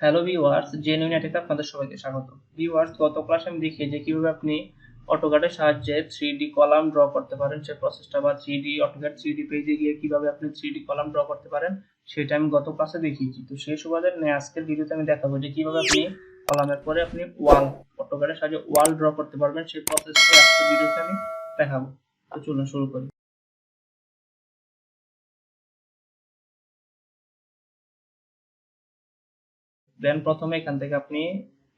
Hello viewers, genuine অ্যাটেকে আপনাদের সবাইকে স্বাগত। ভিউয়ার্স, গত ক্লাসে আমি দেখিয়ে যে কিভাবে আপনি অটোক্যাডের সাহায্যে 3D কলাম ড্র করতে পারেন সেই প্রসেসটা, বা 3D অটোক্যাড 3D পেজে গিয়ে কিভাবে আপনি 3D কলাম ড্র করতে পারেন সেটা আমি গত ক্লাসে দেখিয়েছি। তো সেই সুবাদে আজকের ভিডিওতে আমি দেখাবো যে কিভাবে আপনি কলামের পরে আপনি ওয়াল অটোক্যাডের সাহায্যে ওয়াল ড্র করতে পারবেন সেই প্রসেসটা আজকের ভিডিওতে আমি দেখাবো। তো চলুন শুরু করি। দেন প্রথমে এখান থেকে আপনি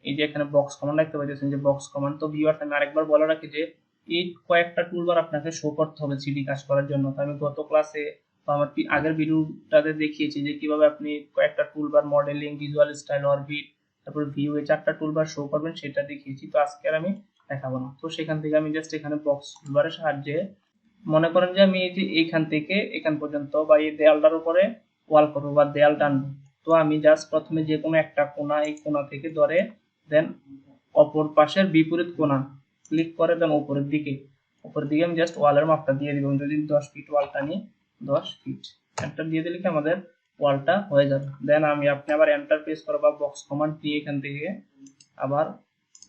এই যে এখানে বক্স কমান্ড দেখতে পাচ্ছেন, যে বক্স কমান্ড। তো ভিউয়ার্স, আমি আরেকবার বলে রাখি যে এই কয়েকটা টুলবার আপনাকে শো করতে হবে সিডি কাজ করার জন্য। তো আমি গত ক্লাসে বা আমার আগের ভিডিওটাতে দেখিয়েছি যে কিভাবে আপনি কয়েকটা toolbar modelling, visual style, orbit, তারপর ভিউ, এই চারটা টুলবার শো করবেন সেটা দেখিয়েছি। তো আজকে আর আমি দেখাবো না। তো সেখান থেকে আমি জাস্ট এখানে বক্স টুলবারের সাহায্যে মনে করেন যে আমি এই যে এইখান থেকে এখান পর্যন্ত বা এই দেয়ালটার উপরে ওয়াল করবো বা দেয়াল টানবো। তো আমি জাস্ট প্রথমে যে কোনো একটা কোণা, এই কোণা থেকে ধরে দেন অপর পাশের বিপরীত কোণা ক্লিক করে দেন উপরের দিকে আমি জাস্ট ওয়ালের মাপটা দিয়ে দিব। যদি 10 ফিট ওয়াল টানি, 10 ফিট এন্টার দিয়ে দিলে কি আমাদের ওয়ালটা হয়ে যাবে। দেন আপনি আবার এন্টার প্রেস করে বা বক্স কমান্ড নিয়ে এখান থেকে আবার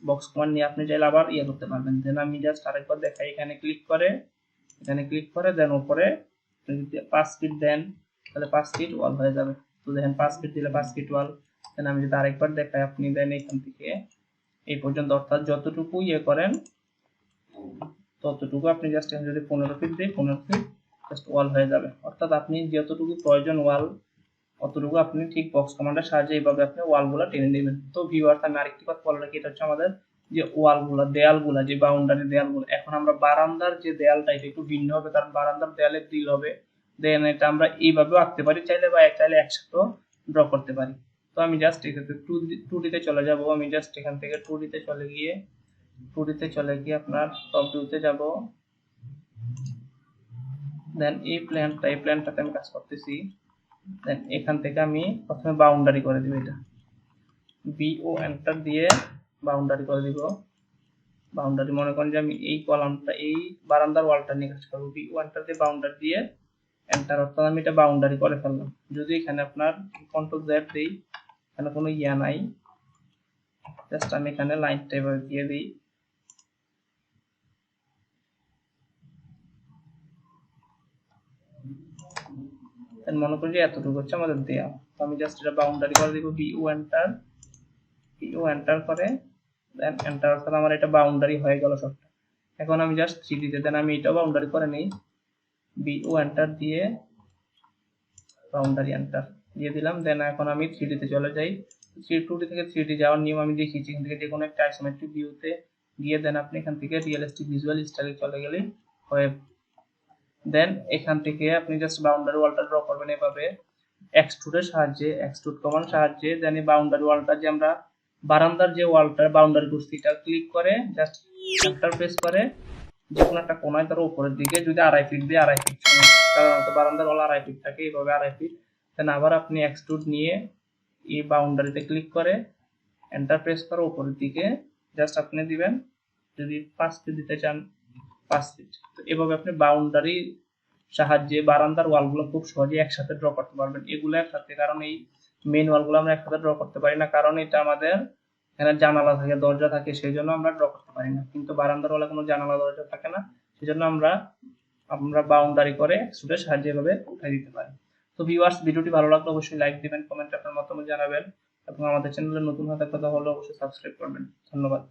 বক্স কমান্ড নিয়ে আপনি চাইলে আবার করতে পারবেন। দেন আমি জাস্ট আরেকবার দেখাই, এখানে ক্লিক করে দেন উপরে যদি 5 ফিট দেন তাহলে 5 ফিট ওয়াল হয়ে যাবে। তো দেখেন 5 ফিট দিলে 5 ফিট ওয়াল। দেন আমি যদি আরেকবার দেখাই, আপনি দেন এখান থেকে এই পর্যন্ত, অর্থাৎ যতটুকু করেন ততটুকু আপনি জাস্ট যদি 15 ফিট দিই, 15 ফিট জাস্ট ওয়াল হয়ে যাবে। অর্থাৎ আপনি যতটুকু প্রয়োজন ওয়াল অতটুকু আপনি ঠিক বক্স কমান্ডের সাহায্যে এইভাবে আপনি ওয়ালগুলো টেনে নেবেন। তো ভিউয়ার্স, আমি আরেকটি কথা বলে রাখি, এটা হচ্ছে আমাদের যে ওয়ালগুলো, দেয়ালগুলো, যে বাউন্ডারি দেয়ালগুলো। এখন আমরা বারান্দার যে দেয়ালটা এটা একটু ভিন্ন হবে, কারণ বারান্দার দেয়ালে গ্রিল হবে। দেন এটা আমরা এইভাবেও আঁকতে পারি চাইলে, বা চাইলে একসাথেও ড্র করতে পারি। তো আমি জাস্ট এখানে 2D তে চলে যাব। আমি জাস্ট এখান থেকে 2D তে চলে গিয়ে আপনার টপ ভিউতে যাব। দেন এই প্ল্যানটাতে আমি কাজ করতেছি। দেন এখান থেকে আমি প্রথমে বাউন্ডারি করে দিব, এটা বিও এন্টার দিয়ে বাউন্ডারি করে দিব। বাউন্ডারি মনে করেন যে আমি এই কলামটা, এই বারান্দার ওয়ালটা নিয়ে কাজ করবো। বিও এন্টার দিয়ে বাউন্ডারি দিয়ে এন্টার, অর্থাৎ আমি এটা বাউন্ডারি করে ফেললাম। যদি এখানে আপনার কন্ট্রোল জেড দিই, এখানে কোনো নাই, জাস্ট আমি এখানে লাইনটা এভাবে দিয়ে দিই। মনে করি যে এতটুকু হচ্ছে আমাদের দেয়া। তো আমি জাস্ট এটা বাউন্ডারি করে দিব, বিও এন্টার করে দেন এন্টার, অর্থাৎ আমার এটা বাউন্ডারি হয়ে গেল সবটা। এখন আমি জাস্ট 3D তে, দেন আমি এটাও বাউন্ডারি করে নেই, বিও এন্টার দিয়ে বাউন্ডারি এন্টার দিয়ে দিলাম। দেন এখন আমি 3D তে চলে যাই। 2D থেকে 3D যাওয়ার নিয়ম আমি দেখিয়েছি। এখান থেকে যে কোনো একটা আইসোমেট্রিক ভিউতে গিয়ে দেন আপনি এখান থেকে রিয়েলিস্টিক ভিজুয়াল স্টাইলে চলে গেলেই হয়ে। দেন এখান থেকে আপনি জাস্ট বাউন্ডারি ওয়ালটা ড্র করবেন এভাবে এক্সট্রুডের সাহায্যে, এক্সট্রুড কমান্ড সাহায্যে। দেন এই বাউন্ডারি ওয়ালটা যে আমরা বারান্দার যে ওয়ালটা বাউন্ডারি করছি, এটা ক্লিক করে জাস্ট এন্টার প্রেস করে যে কোনো একটা কোণায় তার উপরের দিকে যদি 2.5 ফিট দিয়ে 2.5 ফিট, সাধারণত বারান্দার ওয়াল 2.5 ফিট থাকে, এইভাবে 2.5 ফিট। দেন আবার আপনি এক্সট্রুড নিয়ে এই বাউন্ডারিতে ক্লিক করে এন্টার প্রেস করে উপরের দিকে জাস্ট আপনি দিবেন, যদি 5 ফিট দিতে চান 5 ফিট। তো এভাবে আপনি বাউন্ডারি সাহায্যে বারান্দার ওয়ালগুলো খুব সহজে একসাথে ড্র করতে পারবেন। এগুলো একসাথে, কারণ এই মেইন ওয়ালগুলো আমরা একসাথে ড্র করতে পারি না, কারণ এটা আমাদের এখানে জানালা থাকে, দরজা থাকে, সেই জন্য আমরা ড্র করতে পারি না। কিন্তু বারান্দার ওয়ালে কোনো জানালা দরজা থাকে না, সেই জন্য আমরা বাউন্ডারি করে এক্সট্রুডের সাহায্যে এভাবে উঠাই দিতে পারি। তো ভিউয়ার্স, ভিডিওটি ভালো লাগলে অবশ্যই লাইক দিবেন, কমেন্টে আপনার মতামত জানাবেন, এবং আমাদের চ্যানেলে নতুন হতে কথা হলে অবশ্যই সাবস্ক্রাইব করবেন। ধন্যবাদ।